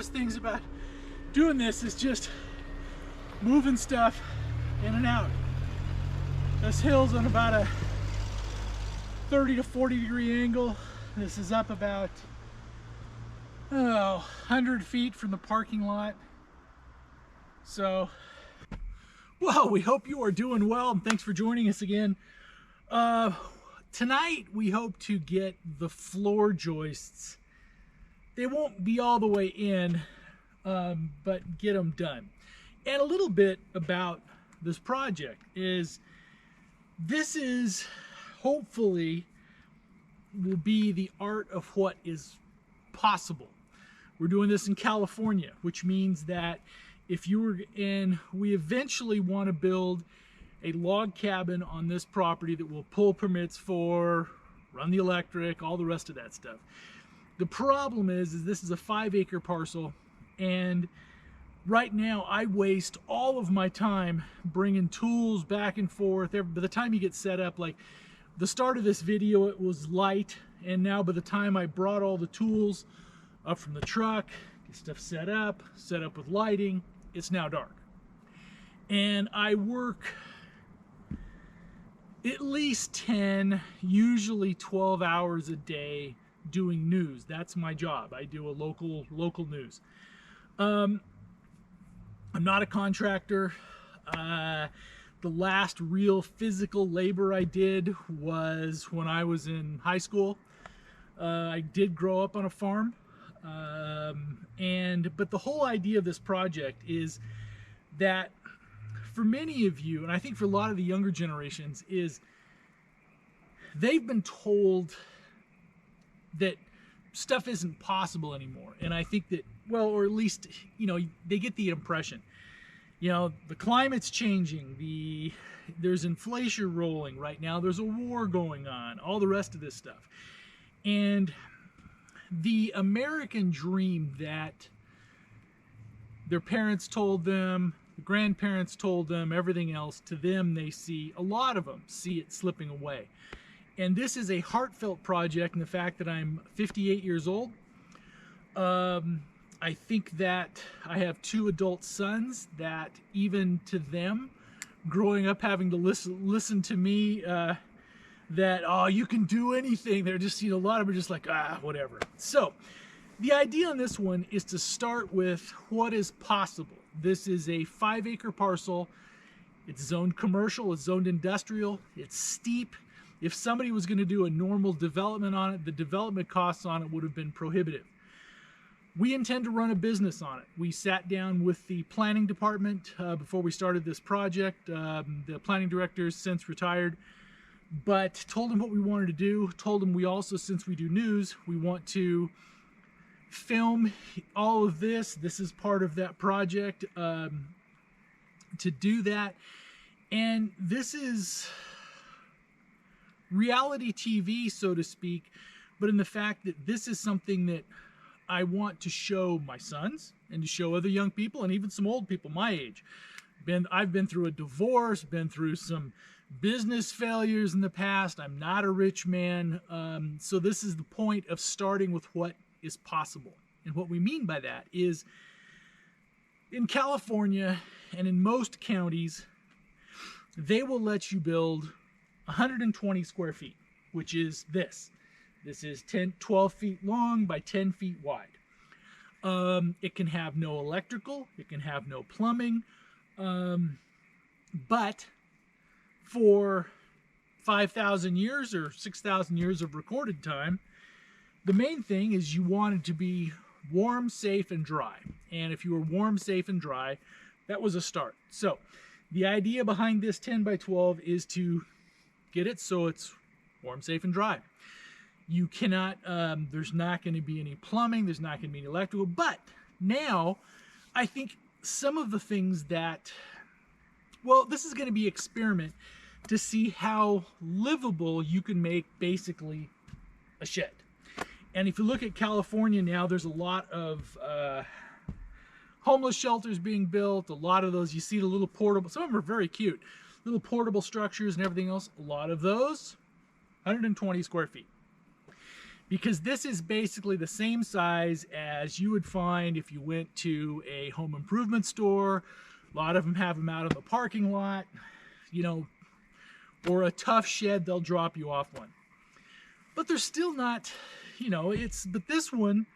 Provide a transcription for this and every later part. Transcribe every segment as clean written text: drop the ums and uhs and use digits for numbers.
toughest things about doing this is just moving stuff in and out. This hill's on about a 30 to 40 degree angle. This is up about 100 feet from the parking lot. So, well, we hope you are doing well, and thanks for joining us again. Tonight we hope to get the floor joists. They won't be all the way in, but get them done. And a little bit about this project is this is hopefully will be the art of what is possible. We're doing this in California, which means that if you were in, we eventually want to build a log cabin on this property that will pull permits for, run the electric, all the rest of that stuff. The problem is this is a 5-acre parcel, and right now I waste all of my time bringing tools back and forth. By the time you get set up, like the start of this video, it was light, and now by the time I brought all the tools up from the truck, get stuff set up with lighting, it's now dark. And I work at least 10, usually 12 hours a day doing news. That's my job. I do a local news. I'm not a contractor. The last real physical labor I did was when I was in high school. I did grow up on a farm, but the whole idea of this project is that for many of you, and I think for a lot of the younger generations, is they've been told that stuff isn't possible anymore. And I think that, well, or at least, you know, they get the impression, you know, the climate's changing, there's inflation rolling right now, there's a war going on, all the rest of this stuff. And the American dream that their parents told them, the grandparents told them, everything else, to them, they see, a lot of them see it slipping away. And this is a heartfelt project, and the fact that I'm 58 years old, I think that I have 2 adult sons that even to them, growing up having to listen to me, that, oh, you can do anything, they're just, you know, a lot of them are just like, whatever. So the idea on this one is to start with what is possible. This is a 5-acre parcel. It's zoned commercial, it's zoned industrial, it's steep. If somebody was going to do a normal development on it, the development costs on it would have been prohibitive. We intend to run a business on it. We sat down with the planning department before we started this project. The planning director has since retired, but told them what we wanted to do. Told them we also, since we do news, we want to film all of this. This is part of that project to do that. And this is reality TV, so to speak, but in the fact that this is something that I want to show my sons and to show other young people and even some old people my age. I've been through a divorce, been through some business failures in the past. I'm not a rich man. So this is the point of starting with what is possible. And what we mean by that is in California and in most counties, they will let you build 120 square feet, which is this. This is 12 feet long by 10 feet wide. It can have no electrical, it can have no plumbing, but for 5,000 years or 6,000 years of recorded time, the main thing is you want it to be warm, safe, and dry. And if you were warm, safe, and dry, that was a start. So the idea behind this 10 by 12 is to get it so it's warm, safe, and dry. You cannot, there's not going to be any plumbing, there's not going to be any electrical, but now I think some of the things that, well, this is going to be experiment to see how livable you can make basically a shed. And if you look at California now, there's a lot of homeless shelters being built, a lot of those, you see the little portable, some of them are very cute, little portable structures and everything else, a lot of those, 120 square feet. because this is basically the same size as you would find if you went to a home improvement store. A lot of them have them out in the parking lot, you know, or a tough shed, they'll drop you off one. But they're still not, you know, but this one,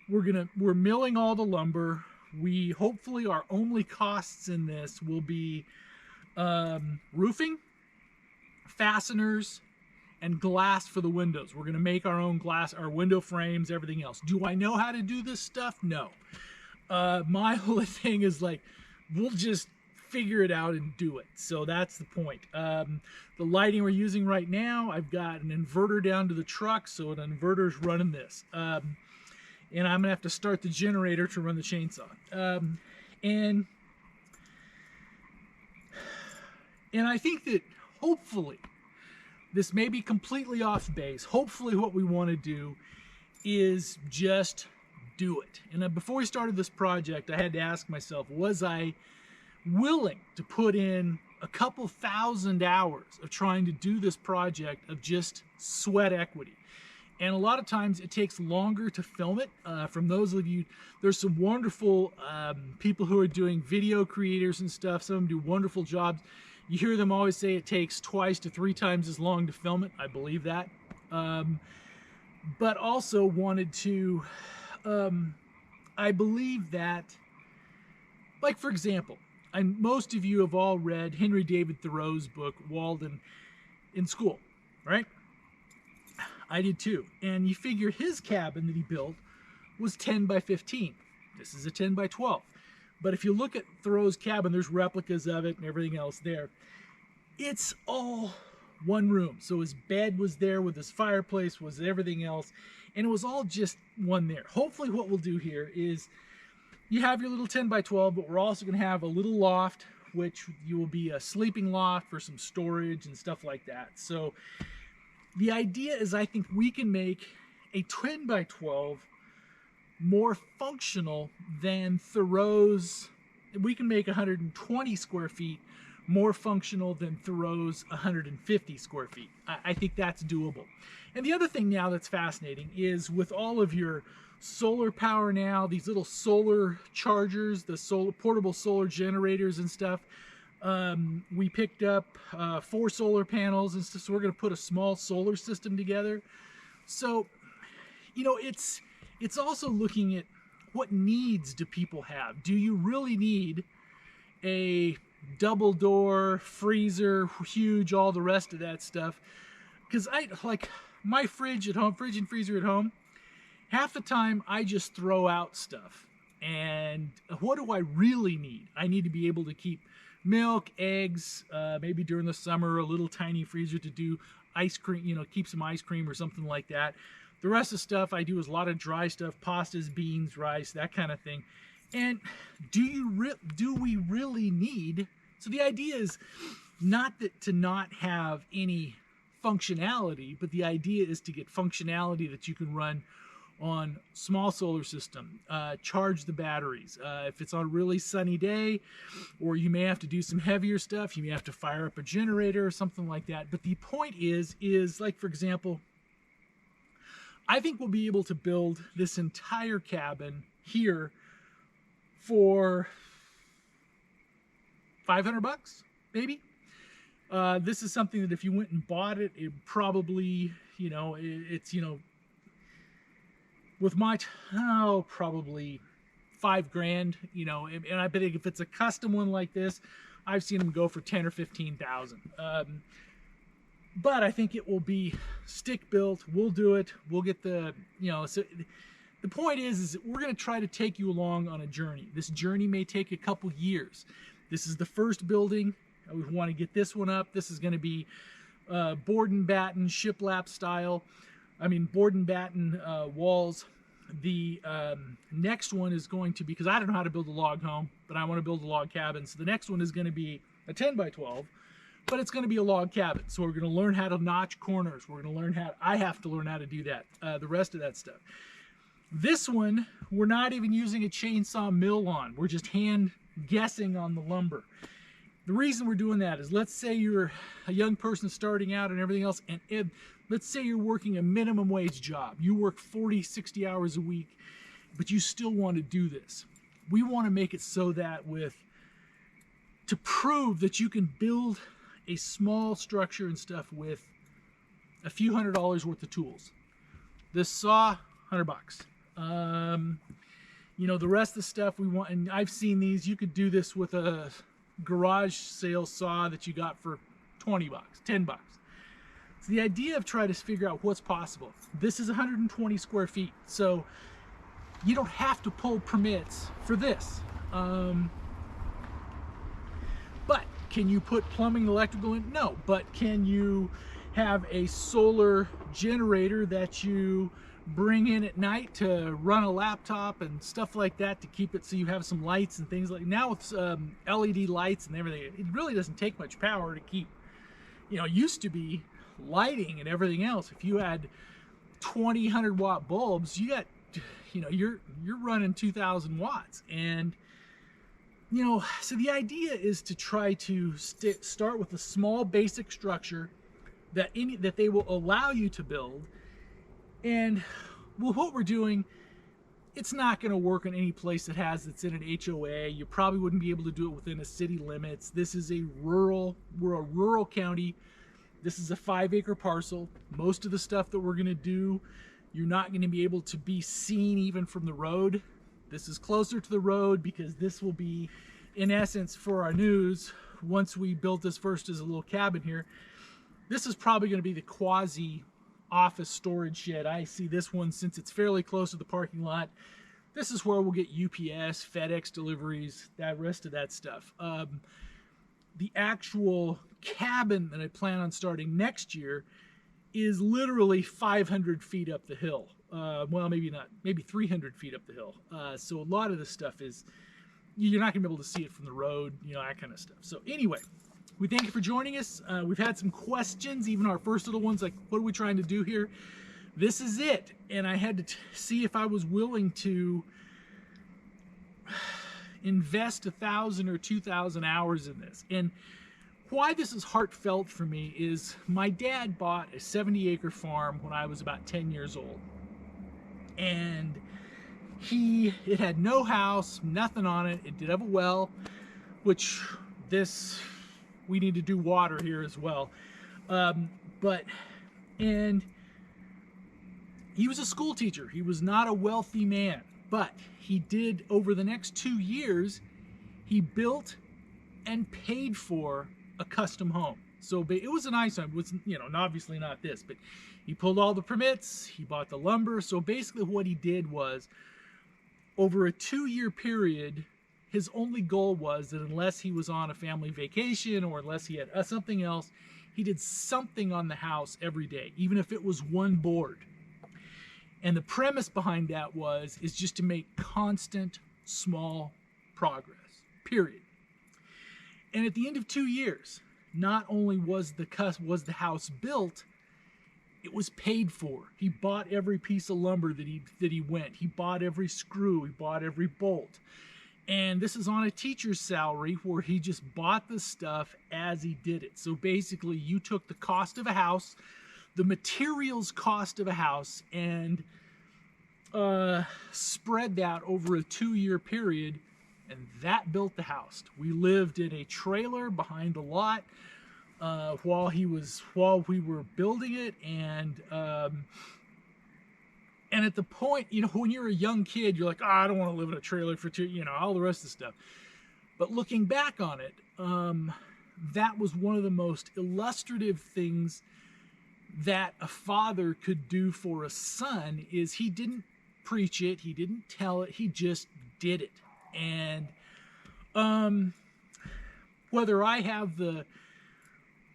we're milling all the lumber. Hopefully our only costs in this will be roofing, fasteners, and glass for the windows. We're gonna make our own glass, our window frames, everything else. Do I know how to do this stuff? No. My whole thing is like, we'll just figure it out and do it. So that's the point. The lighting we're using right now, I've got an inverter down to the truck, so an inverter's running this. And I'm gonna have to start the generator to run the chainsaw. And I think that hopefully, this may be completely off base. Hopefully what we want to do is just do it. And before we started this project, I had to ask myself, was I willing to put in a couple thousand hours of trying to do this project of just sweat equity? And a lot of times it takes longer to film it. From those of you, there's some wonderful people who are doing video creators and stuff. Some of them do wonderful jobs. You hear them always say it takes 2 to 3 times as long to film it. I believe that. But also wanted to, I believe that, like for example, most of you have all read Henry David Thoreau's book, Walden, in school, right? I did too. And you figure his cabin that he built was 10 by 15. This is a 10 by 12. But if you look at Thoreau's cabin, there's replicas of it and everything else there. It's all one room. So his bed was there with his fireplace, was everything else. And it was all just one there. Hopefully what we'll do here is you have your little 10 by 12, but we're also going to have a little loft, which you will be a sleeping loft for some storage and stuff like that. So the idea is I think we can make a 10 by 12 more functional than Thoreau's. We can make 120 square feet more functional than Thoreau's 150 square feet. I think that's doable. And the other thing now that's fascinating is with all of your solar power now, these little solar chargers, the portable solar generators and stuff, we picked up 4 solar panels and stuff, so we're going to put a small solar system together. So, you know, it's also looking at what needs do people have. Do you really need a double door freezer, huge, all the rest of that stuff? Because I like my fridge and freezer at home, half the time I just throw out stuff. And what do I really need? I need to be able to keep milk, eggs, maybe during the summer, a little tiny freezer to do ice cream, you know, keep some ice cream or something like that. The rest of the stuff I do is a lot of dry stuff, pastas, beans, rice, that kind of thing. And do we really need? So the idea is not that to not have any functionality, but the idea is to get functionality that you can run on small solar system, charge the batteries. If it's on a really sunny day, or you may have to do some heavier stuff, you may have to fire up a generator or something like that. But the point is like, for example, I think we'll be able to build this entire cabin here for $500 maybe. This is something that if you went and bought it, it probably, you know, it's, you know, with my, probably $5,000, you know, and I bet if it's a custom one like this, I've seen them go for 10 or 15,000. But I think it will be stick built. We'll do it. We'll get the, you know, so the point is that we're going to try to take you along on a journey. This journey may take a couple years. This is the first building. We want to get this one up. This is going to be board and batten, shiplap style. I mean, board and batten walls. The next one is going to be, because I don't know how to build a log home, but I want to build a log cabin. So the next one is going to be a 10 by 12, but it's going to be a log cabin. So we're going to learn how to notch corners. We're going to learn I have to learn how to do that, the rest of that stuff. This one, we're not even using a chainsaw mill on. We're just hand guessing on the lumber. The reason we're doing that is, let's say you're a young person starting out and everything else, and let's say you're working a minimum wage job. You work 40, 60 hours a week, but you still want to do this. We want to make it so that to prove that you can build a small structure and stuff with a few $100s worth of tools. This saw, $100. You know, the rest of the stuff we want, and I've seen these, you could do this with a garage sale saw that you got for 20 bucks, 10 bucks. So the idea of trying to figure out what's possible. This is 120 square feet, so you don't have to pull permits for this. But can you put plumbing, electrical in? No, but can you have a solar generator that you bring in at night to run a laptop and stuff like that to keep it so you have some lights and things like now with LED lights and everything? It really doesn't take much power to keep, you know, it used to be lighting and everything else. If you had 20 100-watt bulbs, you got, you know, you're running 2,000 watts. And you know, so the idea is to try to start with a small basic structure that they will allow you to build. And well, what we're doing, it's not going to work in any place that's in an HOA. You probably wouldn't be able to do it within a city limits. This is we're a rural county. This is a 5-acre parcel. Most of the stuff that we're going to do, you're not going to be able to be seen even from the road. This is closer to the road because this will be, in essence, for our news, once we built this first as a little cabin here, this is probably going to be the quasi office storage shed. I see this one, since it's fairly close to the parking lot, this is where we'll get UPS, FedEx deliveries, that rest of that stuff. The actual cabin that I plan on starting next year is literally 500 feet up the hill. Well, maybe not, maybe 300 feet up the hill. So a lot of this stuff is, you're not gonna be able to see it from the road, you know, that kind of stuff. So anyway, we thank you for joining us. We've had some questions, even our first little ones, like, what are we trying to do here? This is it. And I had to see if I was willing to invest 1,000 or 2,000 hours in this. And why this is heartfelt for me is my dad bought a 70-acre farm when I was about 10 years old. And it had no house, nothing on it. It did have a well, which we need to do water here as well. And he was a school teacher. He was not a wealthy man, but he did, over the next 2 years, he built and paid for a custom home. So it was a nice home. It was, you know, obviously not this, but he pulled all the permits, he bought the lumber. So basically what he did was, over a 2-year period, his only goal was that unless he was on a family vacation or unless he had something else, he did something on the house every day, even if it was one board. And the premise behind that is just to make constant, small progress, period. And at the end of 2 years, not only was the house built, it was paid for. He bought every piece of lumber that he went. He bought every screw. He bought every bolt. And this is on a teacher's salary where he just bought the stuff as he did it. So basically, you took the cost of a house, the materials cost of a house, and spread that over a 2-year period, and that built the house. We lived in a trailer behind the lot while we were building it, and at the point, you know, when you're a young kid, you're like, oh, I don't want to live in a trailer for all the rest of the stuff. But looking back on it, that was one of the most illustrative things that a father could do for a son. Is he didn't preach it, he didn't tell it, he just did it. And whether I have the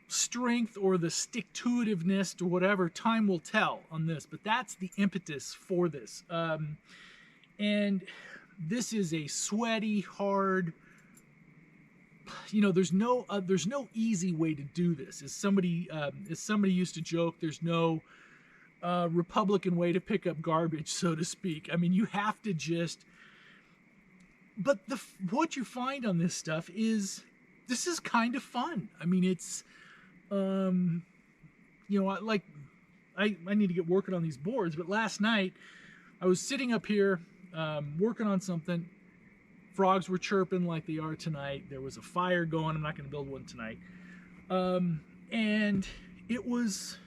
strength or the stick-to-itiveness or whatever, time will tell on this, but that's the impetus for this. And this is a sweaty, hard, you know, there's no easy way to do this. As somebody used to joke, there's no Republican way to pick up garbage, so to speak. I mean, you have to just, but what you find on this stuff is, this is kind of fun. I mean, it's, you know, like I need to get working on these boards. But last night, I was sitting up here working on something. Frogs were chirping like they are tonight. There was a fire going. I'm not going to build one tonight. And it was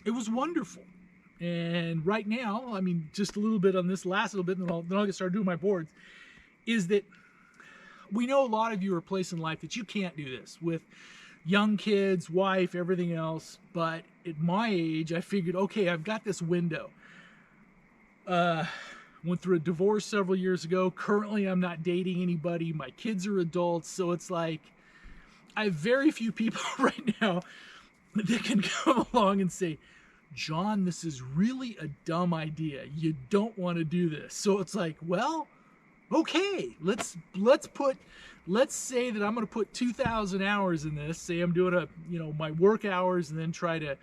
wonderful. And right now, I mean, just a little bit on this last little bit, and then I'll get started doing my boards, is that we know a lot of you are a place in life that you can't do this with young kids, wife, everything else. But at my age, I figured, okay, I've got this window. Went through a divorce several years ago. Currently, I'm not dating anybody. My kids are adults. So it's like, I have very few people right now that can come along and say, John, this is really a dumb idea. You don't want to do this. So it's like, well, okay, let's say that I'm going to put 2,000 hours in this. Say I'm doing my work hours, and then try to,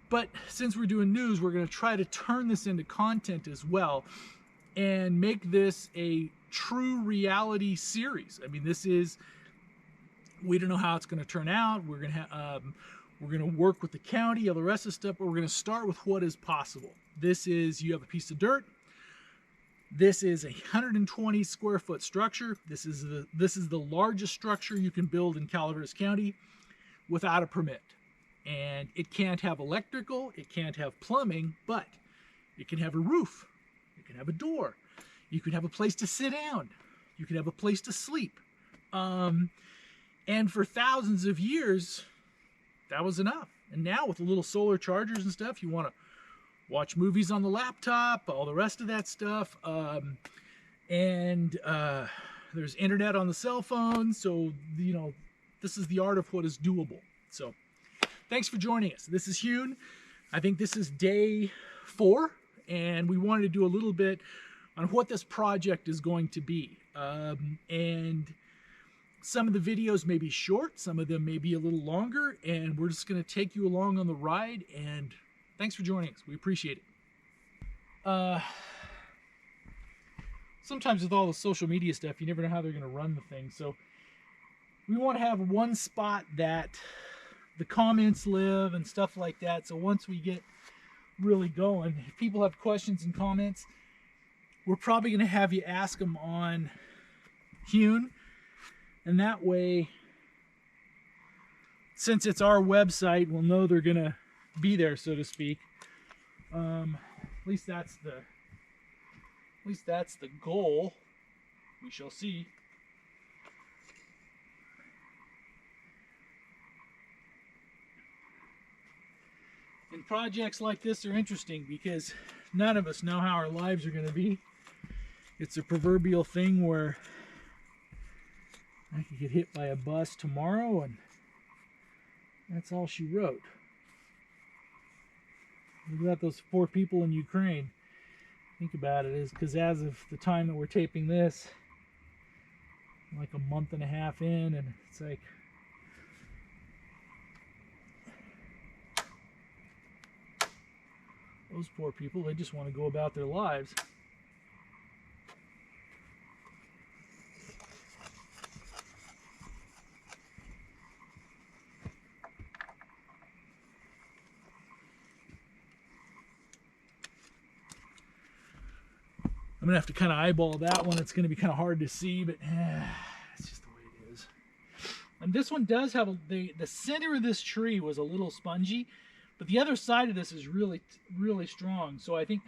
but since we're doing news, we're going to try to turn this into content as well and make this a true reality series. I mean, we don't know how it's going to turn out. We're going to work with the county, all the rest of the stuff, but we're going to start with what is possible. This is, you have a piece of dirt. This is a 120 square foot structure. This is the largest structure you can build in Calaveras County without a permit. And it can't have electrical, it can't have plumbing, but it can have a roof, it can have a door, you can have a place to sit down, you can have a place to sleep. And for thousands of years, that was enough. And now with the little solar chargers and stuff, you want to watch movies on the laptop, all the rest of that stuff. There's internet on the cell phone. So, this is the art of what is doable. So thanks for joining us. This is Hewn. I think this is day 4, and we wanted to do a little bit on what this project is going to be. And some of the videos may be short, some of them may be a little longer, and we're just going to take you along on the ride, and thanks for joining us. We appreciate it. Sometimes with all the social media stuff, you never know how they're going to run the thing, so we want to have one spot that the comments live and stuff like that, so once we get really going, if people have questions and comments, we're probably going to have you ask them on Hewn. And that way, since it's our website, we'll know they're gonna be there, so to speak. At least that's the goal. We shall see. And projects like this are interesting because none of us know how our lives are gonna be. It's a proverbial thing where I could get hit by a bus tomorrow, and that's all she wrote. What about those 4 people in Ukraine? Think about it, is because as of the time that we're taping this, like a month and a half in, and it's like, those poor people, they just want to go about their lives. I'm going to have to kind of eyeball that one. It's going to be kind of hard to see, but it's just the way it is. And this one does have the center of this tree was a little spongy, but the other side of this is really, really strong. So I think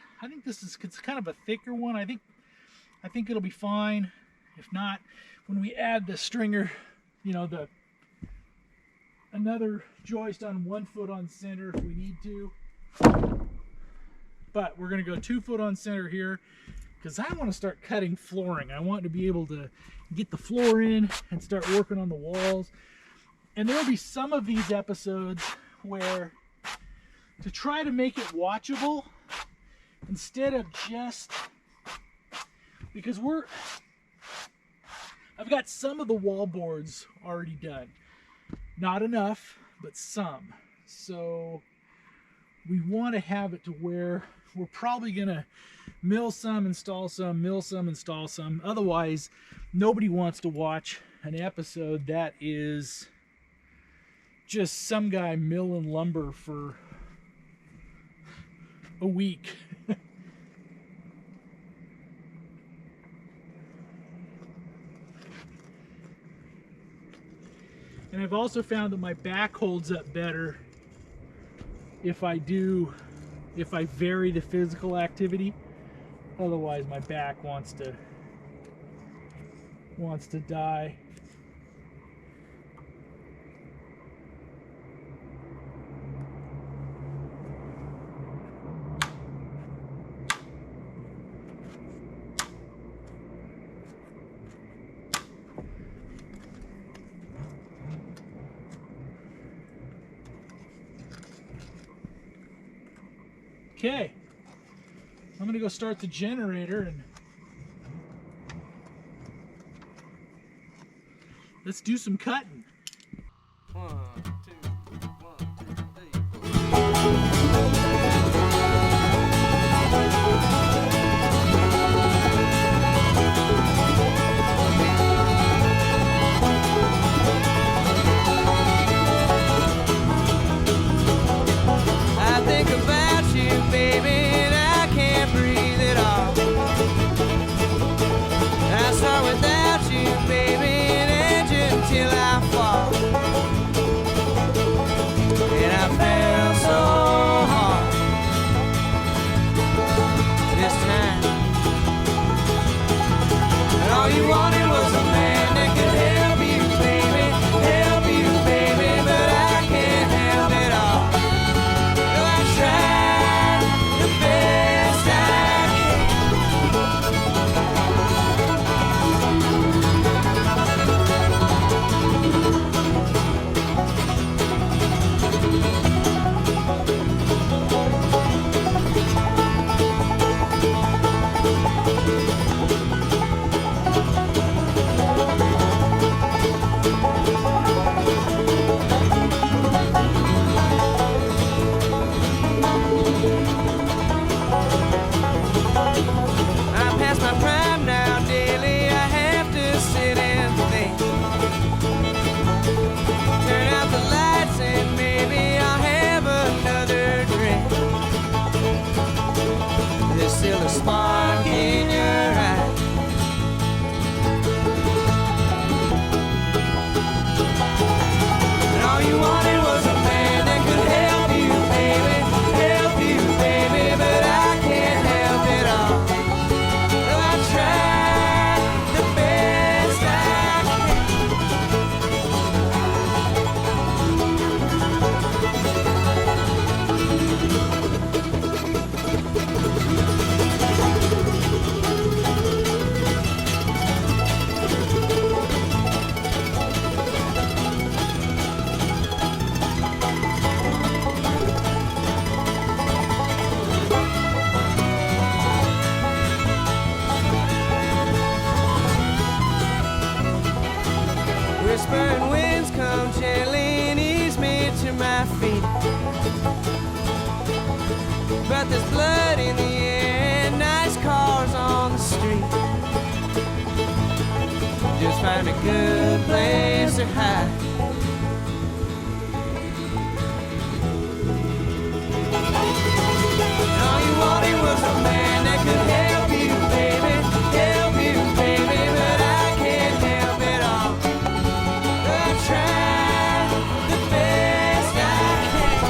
this is, it's kind of a thicker one. I think it'll be fine. If not, when we add the stringer, another joist on 1 foot on center if we need to. But we're going to go 2 foot on center here, because I want to start cutting flooring. I want to be able to get the floor in and start working on the walls. And there'll be some of these episodes where, to try to make it watchable, instead of just, because I've got some of the wall boards already done. Not enough, but some. So we want to have it to where we're probably going to mill some, install some, mill some, install some. Otherwise, nobody wants to watch an episode that is just some guy milling lumber for a week. And I've also found that my back holds up better if I vary the physical activity. Otherwise my back wants to die. Okay, I'm gonna go start the generator and let's do some cutting. 1, 2, 1, 2, 3, 4. I think about you, baby, and I can't breathe at all. I start without you, baby, and edge until I fall. And I fell so hard this time. And all you wanted was a man that could help you, baby, but I can't help it all. No, I tried the best I I'm past my prime now, daily. I have to sit and think. Turn out the lights and maybe I'll have another drink. There's still a spark in your eye. And all you wanted was a man that could help you, baby, but I can't help it all. No, I tried the best I can. Whispering winds come gently and ease me to my feet. But there's blood in the air and nice cars on the street. Just find a good place to hide. And all you wanted was a man that could help you, baby, but I can't help it all. I try the best I can.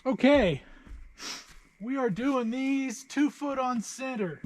Okay, we are doing these 2 foot on center.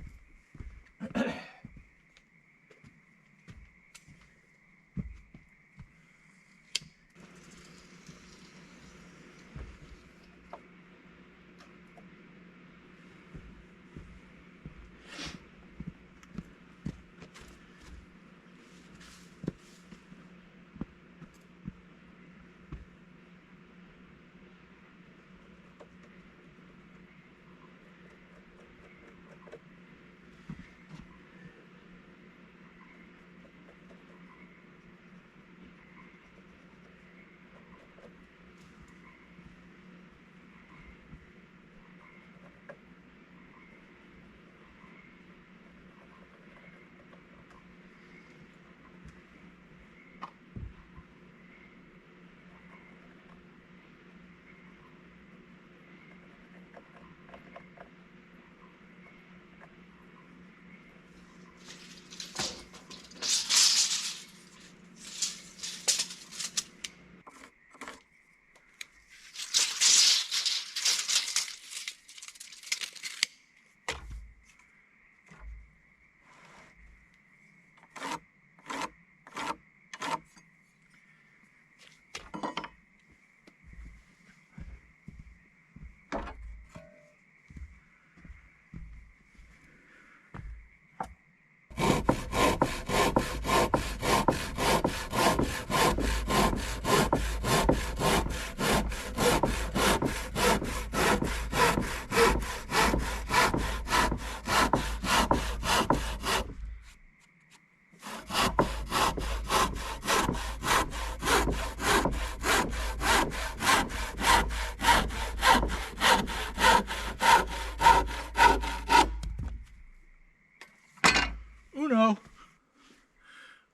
uno.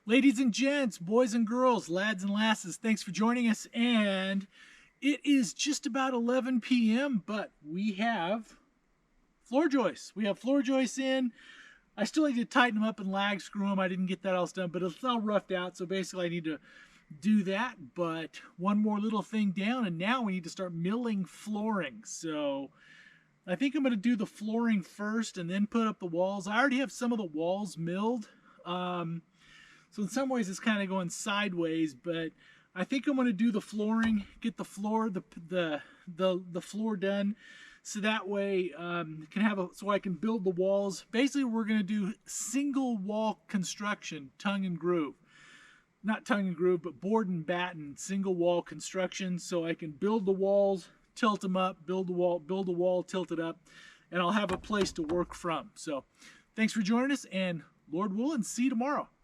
Ladies and gents, boys and girls, lads and lasses, thanks for joining us. And it is just about 11 p.m., but we have floor joists. We have floor joists in. I still need to tighten them up and lag screw them. I didn't get that all done, but it's all roughed out. So basically I need to do that. But one more little thing down, and now we need to start milling flooring. So I think I'm going to do the flooring first and then put up the walls. I already have some of the walls milled. So in some ways it's kind of going sideways, but I think I'm going to do the flooring, get the floor, the floor done, so that way so I can build the walls. Basically, we're going to do single wall construction, tongue and groove. Not tongue and groove, but board and batten, single wall construction, so I can build the walls, tilt them up, build the wall, tilt it up, and I'll have a place to work from. So thanks for joining us, and Lord willing, see you tomorrow.